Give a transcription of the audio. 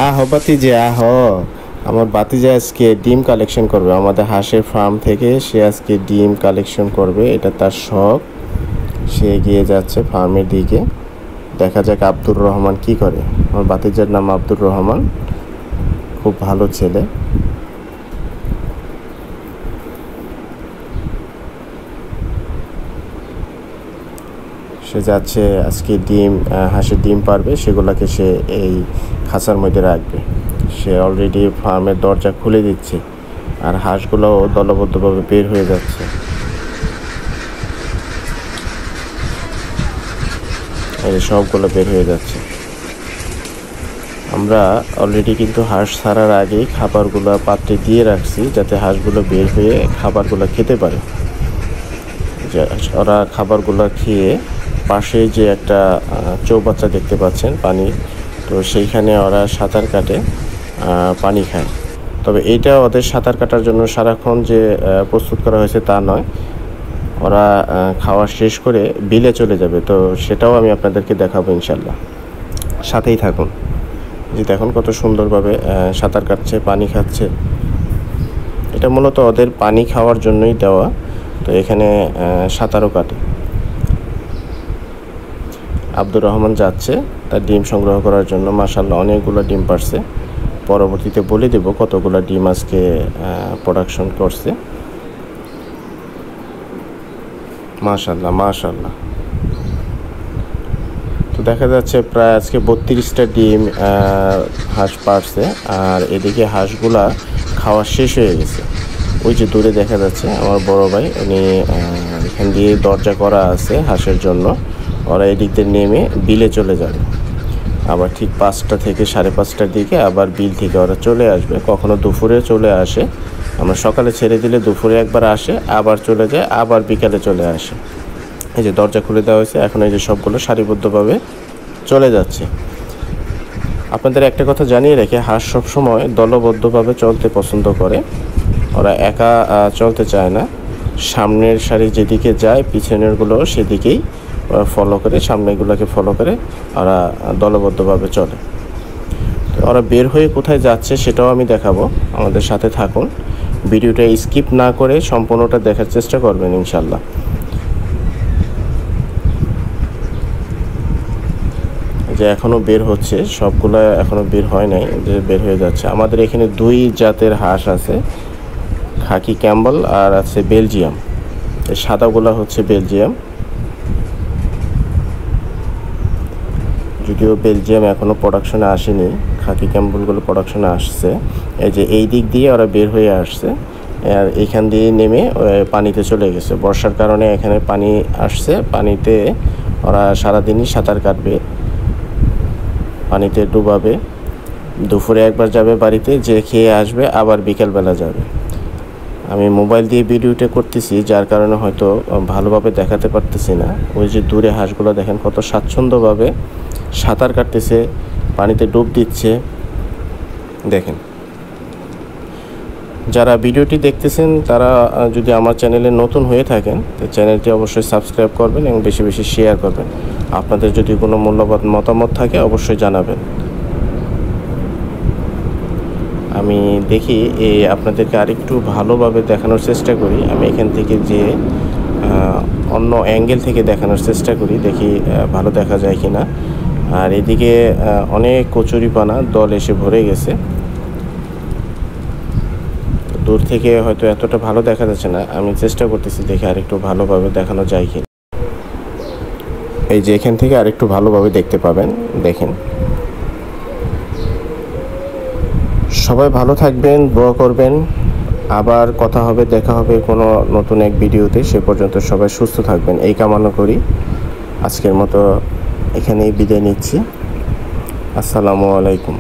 আহো বাতিজা আহো। আমার বাতিজা আজকে ডিম কালেকশন করবে আমাদের হাঁসের ফার্ম থেকে। সে আজকে ডিম কালেকশন করবে, এটা তার শখ। সে এগিয়ে যাচ্ছে ফার্মের দিকে। দেখা যাক আব্দুর রহমান কি করে। আমার বাতিজার নাম আব্দুর রহমান, খুব ভালো ছেলে। সে যাচ্ছে আজকে ডিম, হাঁসের ডিম পারবে, সেগুলোকে সে এই খাঁচার মধ্যে রাখবে। সে অলরেডি ফার্মের দরজা খুলে দিচ্ছে, আর হাঁসগুলোও দলবদ্ধভাবে বের হয়ে যাচ্ছে। এই সবগুলো বের হয়ে যাচ্ছে। আমরা অলরেডি কিন্তু হাঁস ছাড়ার আগেই খাবারগুলো পাত্রে দিয়ে রাখছি, যাতে হাঁসগুলো বের হয়ে খাবারগুলো খেতে পারে। ওরা খাবারগুলো খেয়ে পাশে যে একটা চৌবাচ্চা দেখতে পাচ্ছেন পানি, তো সেইখানে ওরা সাঁতার কাটে, পানি খায়। তবে এইটা ওদের সাঁতার কাটার জন্য সারাক্ষণ যে প্রস্তুত করা হয়েছে তা নয়, ওরা খাওয়া শেষ করে বিলে চলে যাবে। তো সেটাও আমি আপনাদেরকে দেখাবো ইনশাল্লাহ, সাথেই থাকুন। যে দেখুন কত সুন্দরভাবে সাঁতার কাটছে, পানি খাচ্ছে। এটা মূলত ওদের পানি খাওয়ার জন্যই দেওয়া। তো এখানে সাঁতারও কাটে। আব্দুর রহমান যাচ্ছে তার ডিম সংগ্রহ করার জন্য। মাশাআল্লাহ অনেকগুলো ডিম পারছে। পরবর্তীতে বলে দেব কতগুলো ডিম আজকে প্রোডাকশন করছে। মাশাআল্লাহ মাশাআল্লাহ। তো দেখা যাচ্ছে প্রায় আজকে 32টা ডিম হাঁস পারছে। আর এদিকে হাঁসগুলা খাওয়া শেষ হয়ে গেছে। ওই যে দূরে দেখা যাচ্ছে আমার বড় ভাই, উনি এখান দিয়ে দরজা করা আছে হাঁসের জন্য। ওরা এদিক দিয়ে নেমে বিলে চলে যাবে। আবার ঠিক 5টা থেকে 5:30টার দিকে আবার বিল থেকে ওরা চলে আসবে। কখনো দুপুরে চলে আসে, আমরা সকালে ছেড়ে দিলে দুপুরে একবার আসে, আবার চলে যায়, আবার বিকালে চলে আসে। এই যে দরজা খুলে দেওয়া হয়েছে, এখন এই যে সবগুলো সারিবদ্ধভাবে চলে যাচ্ছে। আপনাদের একটা কথা জানিয়ে রেখে, হাঁস সবসময় দলবদ্ধভাবে চলতে পছন্দ করে। ওরা একা চলতে চায় না। সামনের সারি যেদিকে যায়, পিছনেরগুলো সেদিকেই ওরা ফলো করে, সামনেগুলোকে ফলো করে ওরা দলবদ্ধভাবে চলে। তো ওরা বের হয়ে কোথায় যাচ্ছে সেটাও আমি দেখাবো, আমাদের সাথে থাকুন। ভিডিওটা স্কিপ না করে সম্পূর্ণটা দেখার চেষ্টা করবেন ইনশাল্লাহ। যে এখনও বের হচ্ছে, সবগুলো এখনও বের হয় নাই, যে বের হয়ে যাচ্ছে। আমাদের এখানে 2 জাতের হাঁস আছে, খাকি ক্যাম্বল আর আছে বেলজিয়াম। এই সাদাগুলো হচ্ছে বেলজিয়াম, যদিও বেলজিয়াম এখনও প্রোডাকশনে আসেনি। খাকি ক্যাম্বলগুলো প্রোডাকশনে আসছে। এই যে এই দিক দিয়ে ওরা বের হয়ে আসছে, আর এইখান দিয়ে নেমে পানিতে চলে গেছে। বর্ষার কারণে এখানে পানি আসছে, পানিতে ওরা সারাদিনই সাঁতার কাটবে, পানিতে ডুবাবে। দুপুরে একবার যাবে বাড়িতে, যে খেয়ে আসবে, আবার বিকেলবেলা যাবে। আমি মোবাইল দিয়ে ভিডিওটা করতেছি, যার কারণে হয়তো ভালোভাবে দেখাতে পারতেছি না। ওই যে দূরে হাঁসগুলো দেখেন কত স্বাচ্ছন্দ্যভাবে সাঁতার কাটতেছে, পানিতে ডুব দিচ্ছে। দেখেন, যারা ভিডিওটি দেখতেছেন তারা যদি আমার চ্যানেলে নতুন হয়ে থাকেন, তো চ্যানেলটি অবশ্যই সাবস্ক্রাইব করবেন এবং বেশি বেশি শেয়ার করবেন। আপনাদের যদি কোনো মূল্যবান মতামত থাকে অবশ্যই জানাবেন। আমি দেখি আপনাদেরকে আরেকটু ভালোভাবে দেখানোর চেষ্টা করি। আমি এখান থেকে যে অন্য অ্যাঙ্গেল থেকে দেখানোর চেষ্টা করি, দেখি ভালো দেখা যায় কি না। আর এদিকে অনেক কচুরিপানা দল এসে ভরে গেছে। দূর থেকে হয়তো এতটা ভালো দেখা যাচ্ছে না, আমি চেষ্টা করতেছি দেখে আরেকটু ভালোভাবে দেখানো যায় কি। এই যে এখান থেকে আরেকটু ভালোভাবে দেখতে পাবেন, দেখেন। সবাই ভালো থাকবেন, দোয়া করবেন। আবার কথা হবে, দেখা হবে কোনো নতুন এক ভিডিওতে। সে পর্যন্ত সবাই সুস্থ থাকবেন এই কামনা করি। আজকের মতো এখানেই বিদায় নিচ্ছি। আসসালামু আলাইকুম।